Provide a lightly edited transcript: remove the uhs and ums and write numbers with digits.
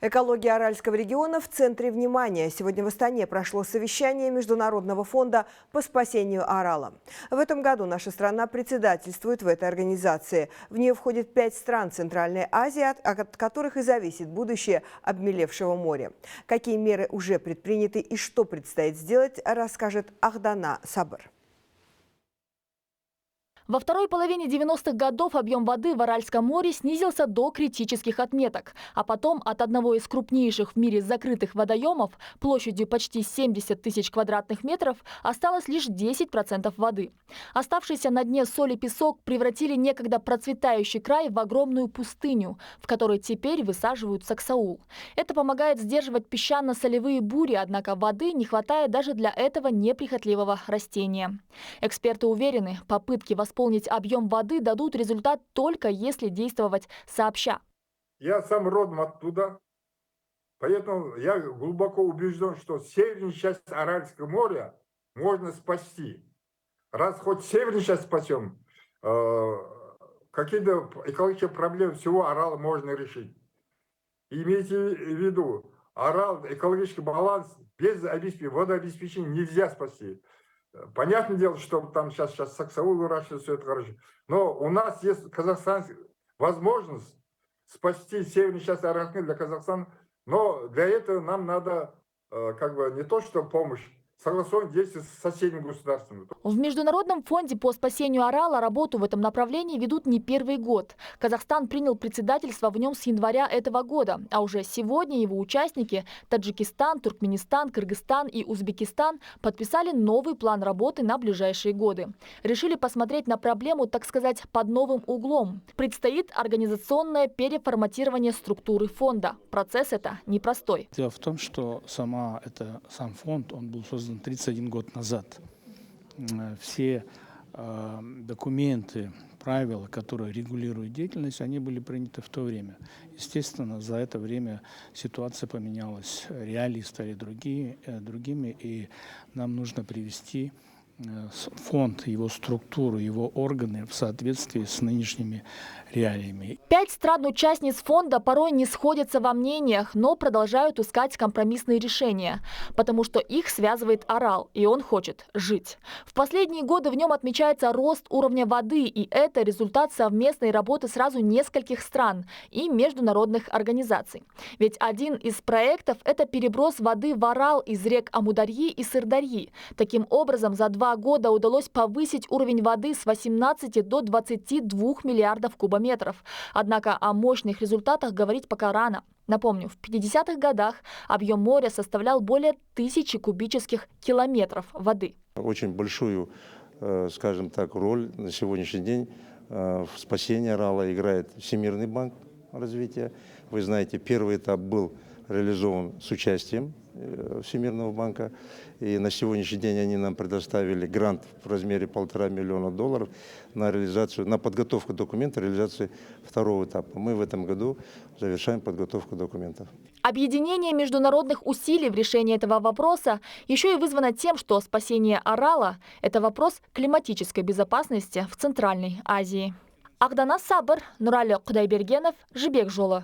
Экология Аральского региона в центре внимания. Сегодня в Астане прошло совещание Международного фонда по спасению Арала. В этом году наша страна председательствует в этой организации. В нее входит 5 стран Центральной Азии, от которых и зависит будущее обмелевшего моря. Какие меры уже предприняты и что предстоит сделать, расскажет Ахдана Сабр. Во второй половине 90-х годов объем воды в Аральском море снизился до критических отметок. А потом от одного из крупнейших в мире закрытых водоемов площадью почти 70 тысяч квадратных метров осталось лишь 10% воды. Оставшийся на дне соль и песок превратили некогда процветающий край в огромную пустыню, в которой теперь высаживают саксаул. Это помогает сдерживать песчано-солевые бури, однако воды не хватает даже для этого неприхотливого растения. Эксперты уверены, попытки восполнить объем воды дадут результат только если действовать сообща. Я сам родом оттуда, поэтому я глубоко убежден, что северную часть Аральского моря можно спасти. Раз хоть северную часть спасем, какие-то экологические проблемы всего Арала можно решить. Имейте в виду, Арал, экологический баланс без водообеспечения нельзя спасти. Понятное дело, что там сейчас саксаул выращивают, все это хорошо. Но у нас есть в Казахстане возможность спасти северную часть Арахны для Казахстана. Но для этого нам надо не то что помощь, согласовать действия с соседними государствами. В Международном фонде по спасению Арала работу в этом направлении ведут не первый год. Казахстан принял председательство в нем с января этого года. А уже сегодня его участники – Таджикистан, Туркменистан, Кыргызстан и Узбекистан – подписали новый план работы на ближайшие годы. Решили посмотреть на проблему, так сказать, под новым углом. Предстоит организационное переформатирование структуры фонда. Процесс это непростой. Дело в том, что сам фонд, он был создан 31 год назад. Все документы, правила, которые регулируют деятельность, они были приняты в то время. Естественно, за это время ситуация поменялась, реалии стали другими, и нам нужно привести фонд, его структуру, его органы в соответствии с нынешними реалиями. 5 стран-участниц фонда порой не сходятся во мнениях, но продолжают искать компромиссные решения, потому что их связывает Арал, и он хочет жить. В последние годы в нем отмечается рост уровня воды, и это результат совместной работы сразу нескольких стран и международных организаций. Ведь один из проектов – это переброс воды в Арал из рек Амударьи и Сырдарьи. Таким образом, за 2 года удалось повысить уровень воды с 18 до 22 миллиардов кубометров. Однако о мощных результатах говорить пока рано. Напомню, в 50-х годах объем моря составлял более 1000 кубических километров воды. Очень большую, скажем так, роль на сегодняшний день в спасении Арала играет Всемирный банк развития. Вы знаете, первый этап был реализован с участием Всемирного банка. И на сегодняшний день они нам предоставили грант в размере $1,5 миллиона на подготовку документа реализации второго этапа. Мы в этом году завершаем подготовку документов. Объединение международных усилий в решении этого вопроса еще и вызвано тем, что спасение Арала – это вопрос климатической безопасности в Центральной Азии. Ахдана Сабр, Нурали Кудайбергенов, Жибек Жолы.